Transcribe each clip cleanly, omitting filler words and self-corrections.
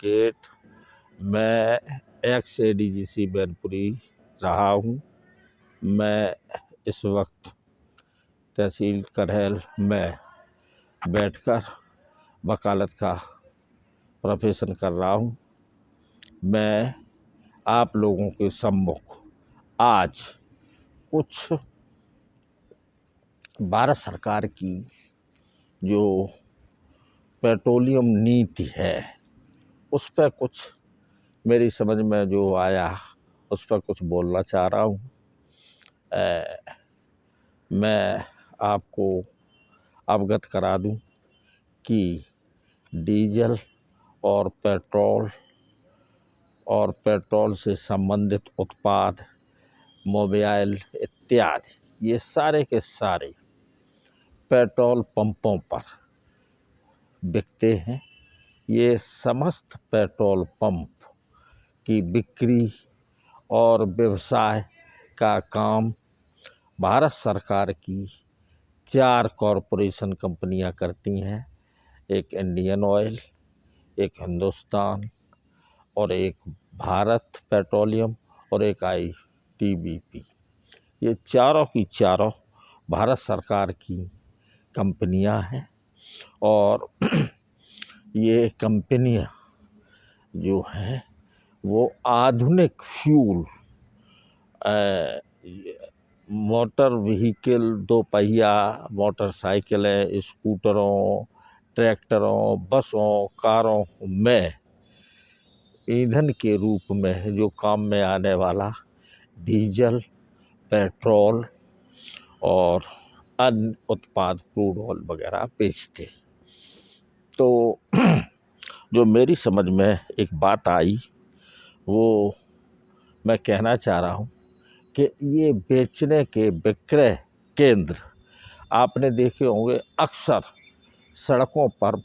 Advocate. मैं x ADGC Mainpuri रहा हूँ। मैं इस वक्त तहसील करहल में बैठकर वकालत का प्रोफेशन कर रहा हूँ। मैं आप लोगों के सम्मुख आज कुछ भारत सरकार की जो पेट्रोलियम नीति है उस पर कुछ मेरी समझ में जो आया उस पर कुछ बोलना चाह रहा हूँ। मैं आपको अवगत करा दूं कि डीजल और पेट्रोल से संबंधित उत्पाद, मोबाइल इत्यादि ये सारे के सारे पेट्रोल पंपों पर बिकते हैं। ये समस्त पेट्रोल पंप की बिक्री और व्यवसाय का काम भारत सरकार की 4 कॉरपोरेशन कंपनियां करती हैं। एक इंडियन ऑयल, एक हिंदुस्तान और एक भारत पेट्रोलियम और एक आईटीबीपी। ये चारों की चारों भारत सरकार की कंपनियां हैं और ये कंपनियां जो हैं वो आधुनिक फ्यूल, मोटर व्हीकल, 2 पहिया मोटरसाइकिलें, स्कूटरों, ट्रैक्टरों, बसों, कारों में ईंधन के रूप में जो काम में आने वाला डीजल, पेट्रोल और अन्य उत्पाद क्रूड ऑयल वगैरह बेचते। तो जो मेरी समझ में एक बात आई वो मैं कहना चाह रहा हूँ कि ये बेचने के विक्रय केंद्र आपने देखे होंगे अक्सर सड़कों पर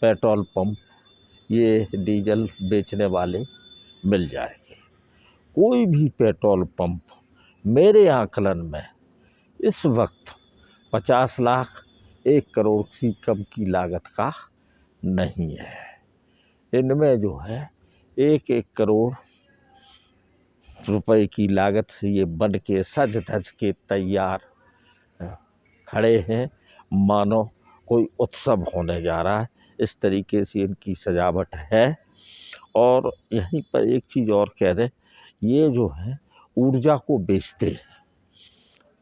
पेट्रोल पंप ये डीजल बेचने वाले मिल जाएंगे। कोई भी पेट्रोल पंप मेरे आकलन में इस वक्त 50 लाख 1 करोड़ से कम की लागत का नहीं है। इनमें जो है 1-1 करोड़ रुपए की लागत से ये बन के सज धज के तैयार खड़े हैं, मानो कोई उत्सव होने जा रहा है। इस तरीके से इनकी सजावट है। और यहीं पर एक चीज़ और कह दें, ये जो है ऊर्जा को बेचते हैं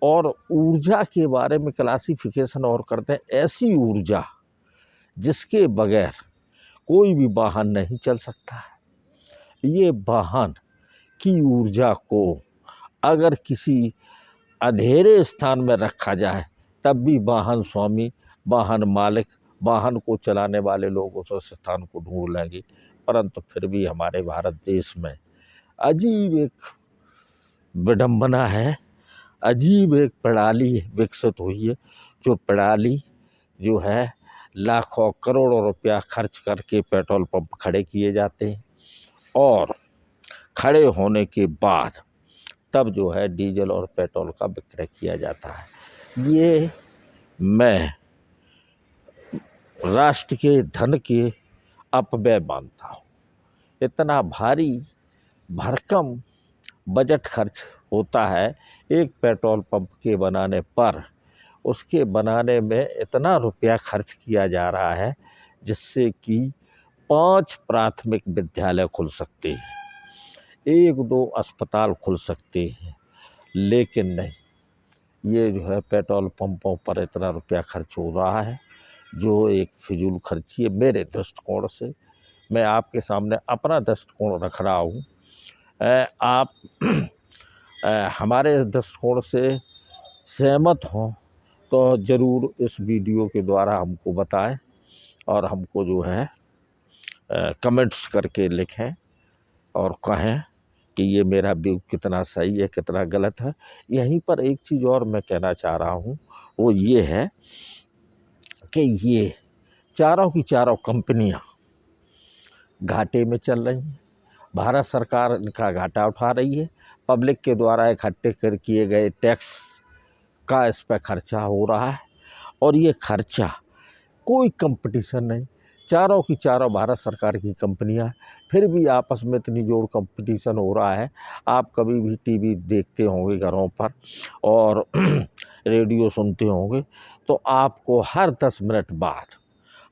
और ऊर्जा के बारे में क्लासिफिकेशन और करते हैं, ऐसी ऊर्जा जिसके बगैर कोई भी वाहन नहीं चल सकता है। ये वाहन की ऊर्जा को अगर किसी अंधेरे स्थान में रखा जाए तब भी वाहन स्वामी, वाहन मालिक, वाहन को चलाने वाले लोग उस स्थान को ढूंढ लेंगे। परंतु फिर भी हमारे भारत देश में अजीब एक विडंबना है, अजीब एक प्रणाली विकसित हुई है। जो प्रणाली जो है लाखों करोड़ों रुपया खर्च करके पेट्रोल पंप खड़े किए जाते हैं और खड़े होने के बाद तब जो है डीजल और पेट्रोल का विक्रय किया जाता है। ये मैं राष्ट्र के धन के अपव्यय मानता हूँ। इतना भारी भरकम बजट खर्च होता है एक पेट्रोल पंप के बनाने पर, उसके बनाने में इतना रुपया खर्च किया जा रहा है जिससे कि 5 प्राथमिक विद्यालय खुल सकते हैं, 1-2 अस्पताल खुल सकते हैं। लेकिन नहीं, ये जो है पेट्रोल पंपों पर इतना रुपया खर्च हो रहा है जो एक फिजूल खर्ची है। मेरे दृष्टिकोण से मैं आपके सामने अपना दृष्टिकोण रख रहा हूँ। आप हमारे दृष्टिकोण से सहमत हों तो ज़रूर इस वीडियो के द्वारा हमको बताएं और हमको जो है कमेंट्स करके लिखें और कहें कि ये मेरा व्यू कितना सही है, कितना गलत है। यहीं पर एक चीज़ और मैं कहना चाह रहा हूँ, वो ये है कि ये चारों की चारों कंपनियां घाटे में चल रही हैं। भारत सरकार इनका घाटा उठा रही है। पब्लिक के द्वारा इकट्ठे कर किए गए टैक्स का इस पर खर्चा हो रहा है और ये खर्चा कोई कंपटीशन नहीं, चारों की चारों भारत सरकार की कंपनियां, फिर भी आपस में इतनी जोर कंपटीशन हो रहा है। आप कभी भी टीवी देखते होंगे घरों पर और रेडियो सुनते होंगे, तो आपको हर 10 मिनट बाद,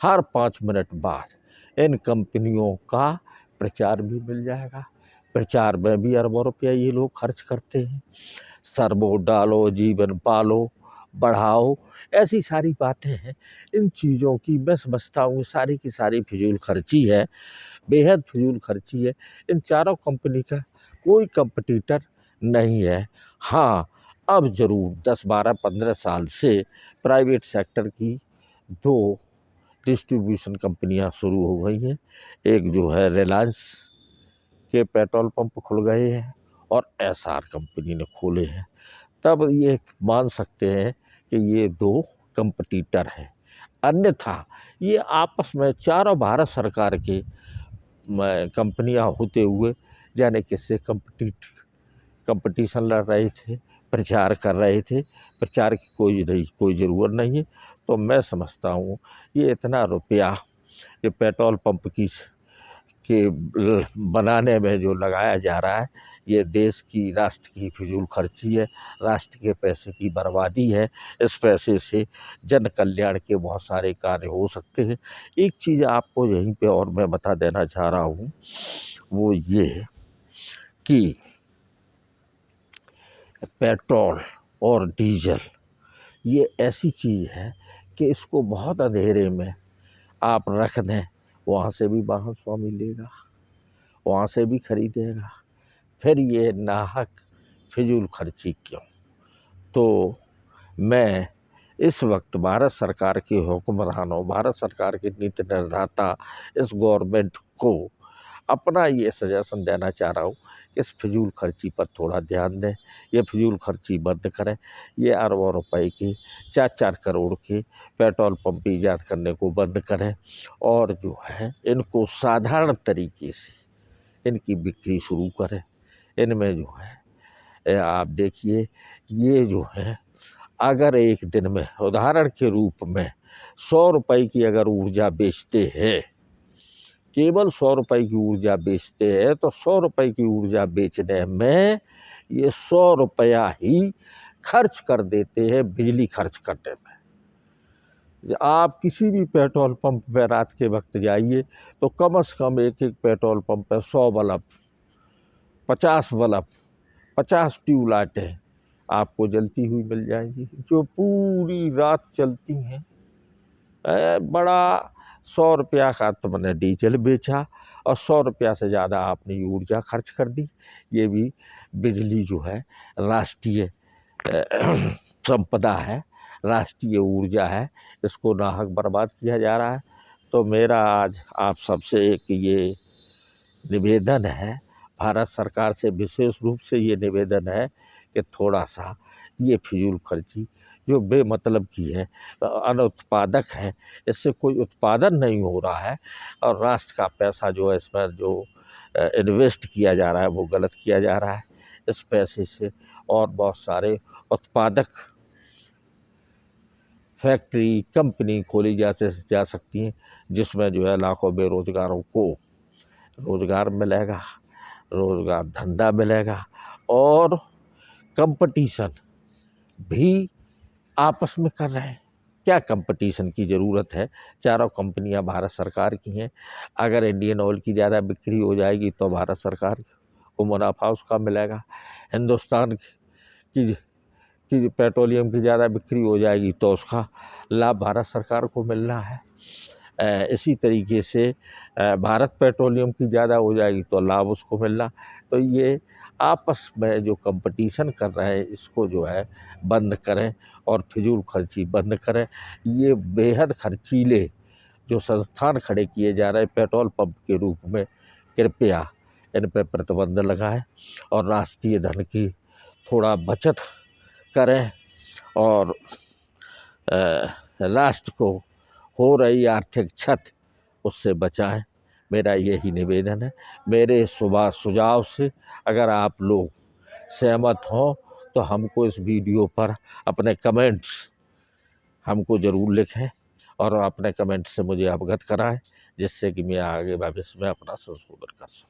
हर 5 मिनट बाद इन कंपनियों का प्रचार भी मिल जाएगा। प्रचार में भी अरबों रुपया ये लोग खर्च करते हैं। सर्वो डालो, जीवन पालो, बढ़ाओ, ऐसी सारी बातें हैं। इन चीज़ों की मैं समझता हूँ सारी की सारी फिजूल खर्ची है, बेहद फिजूल खर्ची है। इन चारों कंपनी का कोई कंपटीटर नहीं है। हाँ, अब ज़रूर 10, 12, 15 साल से प्राइवेट सेक्टर की 2 डिस्ट्रीब्यूशन कंपनियां शुरू हो गई हैं। एक जो है रिलायंस के पेट्रोल पंप खुल गए हैं और एसआर कंपनी ने खोले हैं। तब ये मान सकते हैं कि ये 2 कंपटीटर हैं। अन्यथा ये आपस में चारों भारत सरकार के कंपनियां होते हुए जाने किससे कंपटीशन लड़ रहे थे, प्रचार कर रहे थे। प्रचार की कोई ज़रूरत नहीं है। तो मैं समझता हूँ ये इतना रुपया ये पेट्रोल पंप के बनाने में जो लगाया जा रहा है, ये देश की, राष्ट्र की फिजूल खर्ची है, राष्ट्र के पैसे की बर्बादी है। इस पैसे से जन कल्याण के बहुत सारे कार्य हो सकते हैं। एक चीज़ आपको यहीं पे और मैं बता देना चाह रहा हूँ, वो ये कि पेट्रोल और डीजल ये ऐसी चीज़ है कि इसको बहुत अंधेरे में आप रख दें, वहाँ से भी वाहन स्वामी लेगा, वहाँ से भी खरीदेगा। फिर ये नाहक फिजूल खर्ची क्यों? तो मैं इस वक्त भारत सरकार के हुक्मरानों, भारत सरकार के नीति निर्माता, इस गवर्नमेंट को अपना ये सजेशन देना चाह रहा हूँ कि इस फिजूल खर्ची पर थोड़ा ध्यान दें, ये फिजूल खर्ची बंद करें। ये अरबों रुपए के, 4-4 करोड़ के पेट्रोल पंप ईजाद करने को बंद करें और जो है इनको साधारण तरीके से इनकी बिक्री शुरू करें। इनमें जो है आप देखिए, ये जो है अगर एक दिन में उदाहरण के रूप में 100 रुपए की अगर ऊर्जा बेचते हैं, केवल 100 रुपए की ऊर्जा बेचते हैं, तो 100 रुपए की ऊर्जा बेचने में ये 100 रुपया ही खर्च कर देते हैं बिजली खर्च करने में। आप किसी भी पेट्रोल पंप पे रात के वक्त जाइए तो कम से कम एक पेट्रोल पंप पे 100 बल्ब, 50 बल्ब, 50 ट्यूबलाइटें आपको जलती हुई मिल जाएंगी, जो पूरी रात चलती हैं। बड़ा 100 रुपया का तो मैंने डीजल बेचा और 100 रुपया से ज़्यादा आपने ऊर्जा खर्च कर दी। ये भी बिजली जो है राष्ट्रीय संपदा है, राष्ट्रीय ऊर्जा है, इसको नाहक बर्बाद किया जा रहा है। तो मेरा आज आप सबसे एक ये निवेदन है, भारत सरकार से विशेष रूप से ये निवेदन है कि थोड़ा सा ये फिजूल खर्ची जो बेमतलब की है, अनुत्पादक है, इससे कोई उत्पादन नहीं हो रहा है और राष्ट्र का पैसा जो है इसमें जो इन्वेस्ट किया जा रहा है वो गलत किया जा रहा है। इस पैसे से और बहुत सारे उत्पादक फैक्ट्री, कंपनी खोली जा सकती हैं, जिसमें जो है लाखों बेरोजगारों को रोज़गार मिलेगा, रोज़गार धंधा मिलेगा और कंपटीशन भी आपस में कर रहे हैं। क्या कंपटीशन की ज़रूरत है? चारों कंपनियां भारत सरकार की हैं। अगर इंडियन ऑयल की ज़्यादा बिक्री हो जाएगी तो भारत सरकार को मुनाफा उसका मिलेगा। हिंदुस्तान की पेट्रोलियम की ज़्यादा बिक्री हो जाएगी तो उसका लाभ भारत सरकार को मिलना है। इसी तरीके से भारत पेट्रोलियम की ज़्यादा हो जाएगी तो लाभ उसको मिलना। तो ये आपस में जो कंपटीशन कर रहे हैं इसको जो है बंद करें और फिजूल खर्ची बंद करें। ये बेहद खर्चीले जो संस्थान खड़े किए जा रहे हैं पेट्रोल पंप के रूप में, कृपया इन पर प्रतिबंध लगाएं और राष्ट्रीय धन की थोड़ा बचत करें और राष्ट्र को हो रही आर्थिक क्षति उससे बचाएं। मेरा यही निवेदन है। मेरे सुझाव से अगर आप लोग सहमत हों तो हमको इस वीडियो पर अपने कमेंट्स हमको ज़रूर लिखें और अपने कमेंट से मुझे अवगत कराएं, जिससे कि मैं आगे भविष्य में अपना संशोधन कर सकूँ।